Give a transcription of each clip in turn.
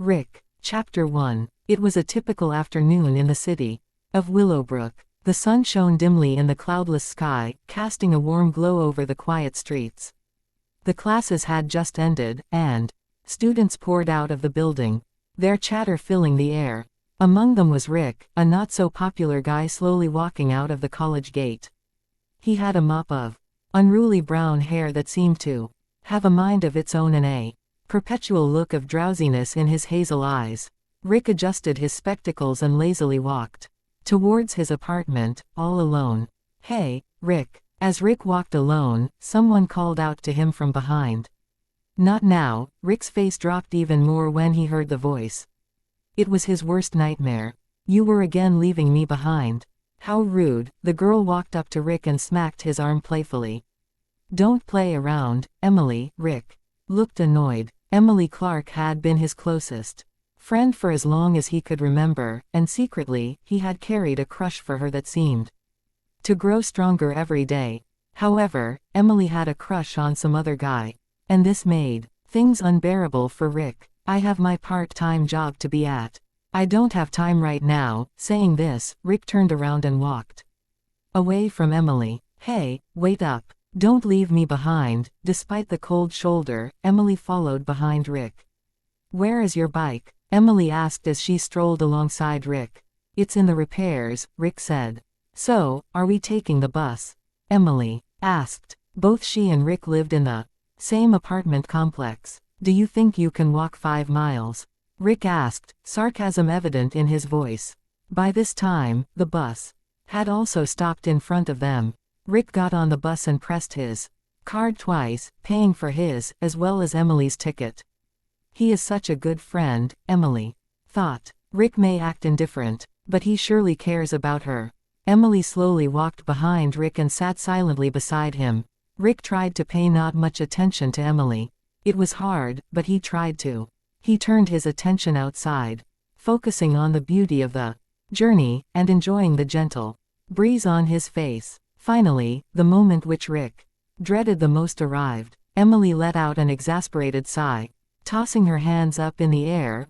Rick. Chapter 1. It was a typical afternoon in the city of Willowbrook. The sun shone dimly in the cloudless sky, casting a warm glow over the quiet streets. The classes had just ended, and students poured out of the building, their chatter filling the air. Among them was Rick, a not-so-popular guy slowly walking out of the college gate. He had a mop of unruly brown hair that seemed to have a mind of its own and a perpetual look of drowsiness in his hazel eyes. Rick adjusted his spectacles and lazily walked towards his apartment, all alone. "Hey, Rick." As Rick walked alone, someone called out to him from behind. Not now. Rick's face dropped even more when he heard the voice. It was his worst nightmare. "You were again leaving me behind." How rude. The girl walked up to Rick and smacked his arm playfully. "Don't play around, Emily." Rick looked annoyed. Emily Clark had been his closest friend for as long as he could remember, and secretly, he had carried a crush for her that seemed to grow stronger every day. However, Emily had a crush on some other guy, and this made things unbearable for Rick. "I have my part-time job to be at. I don't have time right now." Saying this, Rick turned around and walked away from Emily. "Hey, wait up. Don't leave me behind." Despite the cold shoulder, Emily followed behind Rick. "Where is your bike?" Emily asked as she strolled alongside Rick. "It's in the repairs," Rick said. "So, are we taking the bus?" Emily asked. Both she and Rick lived in the same apartment complex. "Do you think you can walk 5 miles? Rick asked, sarcasm evident in his voice. By this time, the bus had also stopped in front of them. Rick got on the bus and pressed his card twice, paying for his, as well as Emily's ticket. He is such a good friend, Emily thought. Rick may act indifferent, but he surely cares about her. Emily slowly walked behind Rick and sat silently beside him. Rick tried to pay not much attention to Emily. It was hard, but he tried to. He turned his attention outside, focusing on the beauty of the journey, and enjoying the gentle breeze on his face. Finally, the moment which Rick dreaded the most arrived. Emily let out an exasperated sigh, tossing her hands up in the air.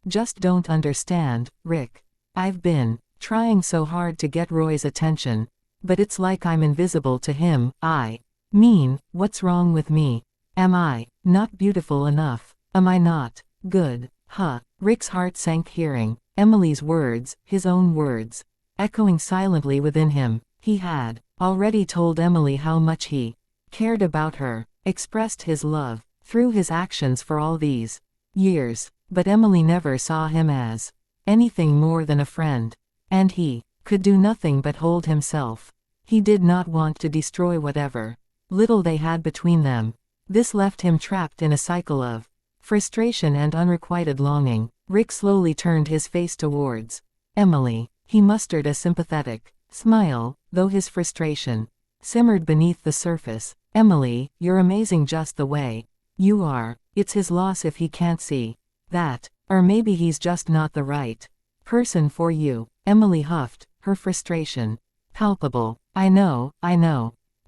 Just don't understand, Rick. I've been trying so hard to get Roy's attention, but it's like I'm invisible to him. I mean, what's wrong with me? Am I not beautiful enough? Am I not good? Huh. Rick's heart sank hearing Emily's words, his own words, echoing silently within him. He had already told Emily how much he cared about her, expressed his love through his actions for all these years, but Emily never saw him as anything more than a friend, and he could do nothing but hold himself. He did not want to destroy whatever little they had between them. This left him trapped in a cycle of frustration and unrequited longing. Rick slowly turned his face towards Emily. He mustered a sympathetic smile, though his frustration simmered beneath the surface. "Emily, you're amazing just the way you are." It's his loss if he can't see that. Or maybe he's just not the right person for you. Emily huffed, her frustration palpable. I know.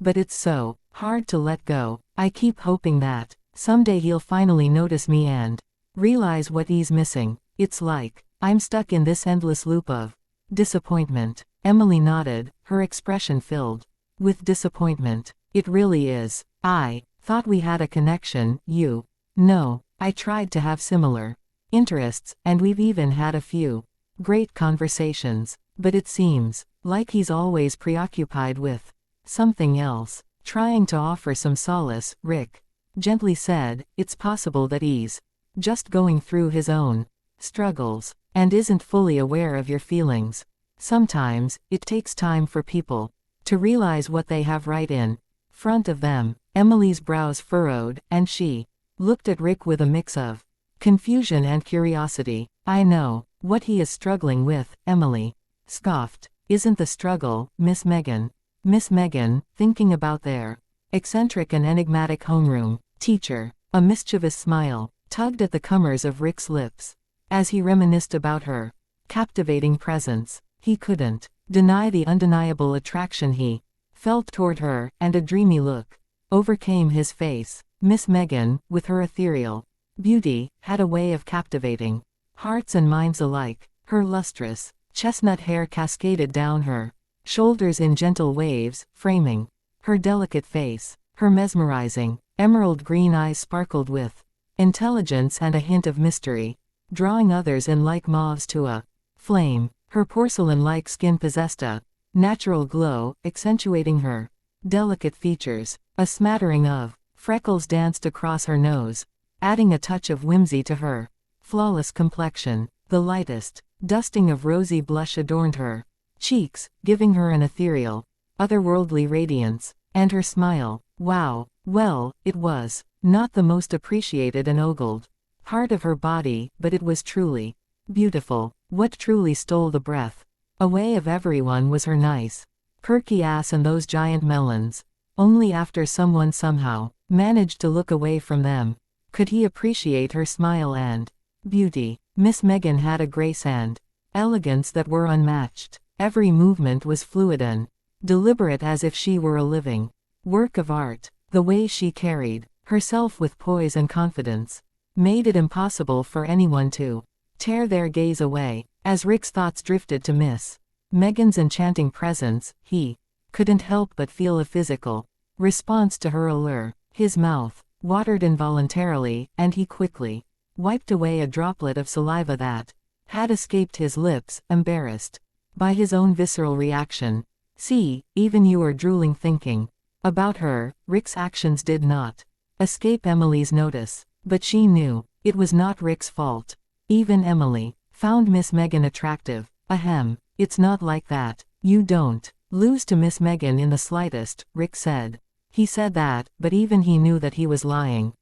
But it's so hard to let go. I keep hoping that someday he'll finally notice me and realize what he's missing. It's like I'm stuck in this endless loop of disappointment." Emily nodded, her expression filled with disappointment. "It really is. I thought we had a connection, you know. I tried to have similar interests, and we've even had a few great conversations. But it seems like he's always preoccupied with something else." Trying to offer some solace, Rick gently said, "It's possible that he's just going through his own struggles, and isn't fully aware of your feelings. Sometimes, it takes time for people to realize what they have right in front of them." Emily's brows furrowed, and she looked at Rick with a mix of confusion and curiosity. "I know what he is struggling with," Emily scoffed. "Isn't the struggle, Miss Megan?" Miss Megan, thinking about their eccentric and enigmatic homeroom teacher. A mischievous smile tugged at the corners of Rick's lips as he reminisced about her captivating presence. He couldn't deny the undeniable attraction he felt toward her, and a dreamy look overcame his face. Miss Megan, with her ethereal Beauty had a way of captivating hearts and minds alike. Her lustrous, chestnut hair cascaded down her shoulders in gentle waves, framing her delicate face. Her mesmerizing, emerald green eyes sparkled with intelligence and a hint of mystery, drawing others in like moths to a flame. Her porcelain-like skin possessed a natural glow, accentuating her delicate features. A smattering of freckles danced across her nose, adding a touch of whimsy to her flawless complexion. The lightest dusting of rosy blush adorned her cheeks, giving her an ethereal, otherworldly radiance. And her smile, wow, well, it was not the most appreciated and ogled part of her body, but it was truly beautiful. What truly stole the breath away of everyone was her nice, perky ass and those giant melons. Only after someone somehow managed to look away from them could he appreciate her smile and beauty. Miss Megan had a grace and elegance that were unmatched. Every movement was fluid and deliberate, as if she were a living work of art. The way she carried herself with poise and confidence made it impossible for anyone to tear their gaze away. As Rick's thoughts drifted to Miss Megan's enchanting presence, he couldn't help but feel a physical response to her allure. His mouth watered involuntarily, and he quickly wiped away a droplet of saliva that had escaped his lips, embarrassed by his own visceral reaction. See, even you are drooling thinking about her. Rick's actions did not escape Emily's notice, but she knew it was not Rick's fault. Even Emily found Miss Megan attractive. Ahem, it's not like that. You don't lose to Miss Megan in the slightest, Rick said. He said that, but even he knew that he was lying.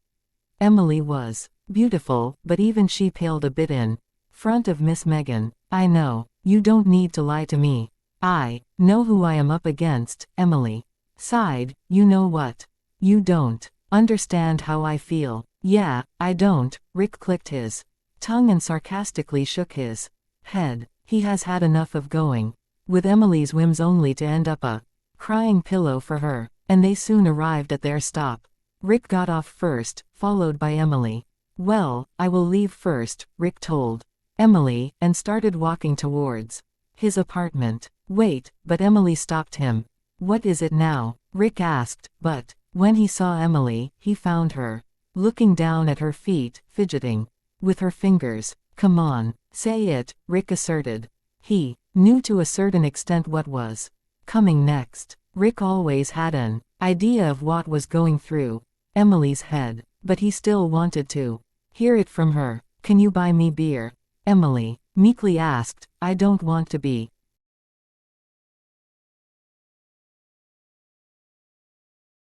Emily was beautiful, but even she paled a bit in front of Miss Megan. I know, you don't need to lie to me. I know who I am up against, Emily sighed. You know what? You don't understand how I feel. Yeah, I don't. Rick clicked his tongue and sarcastically shook his head. He has had enough of going with Emily's whims only to end up a crying pillow for her. And they soon arrived at their stop. Rick got off first, followed by Emily. Well, I will leave first, Rick told Emily, and started walking towards his apartment. Wait, but Emily stopped him. What is it now? Rick asked, but when he saw Emily, he found her looking down at her feet, fidgeting with her fingers. Come on, say it, Rick asserted. He knew to a certain extent what was coming next. Rick always had an idea of what was going through Emily's head, but he still wanted to hear it from her. Can you buy me beer? Emily meekly asked. I don't want to be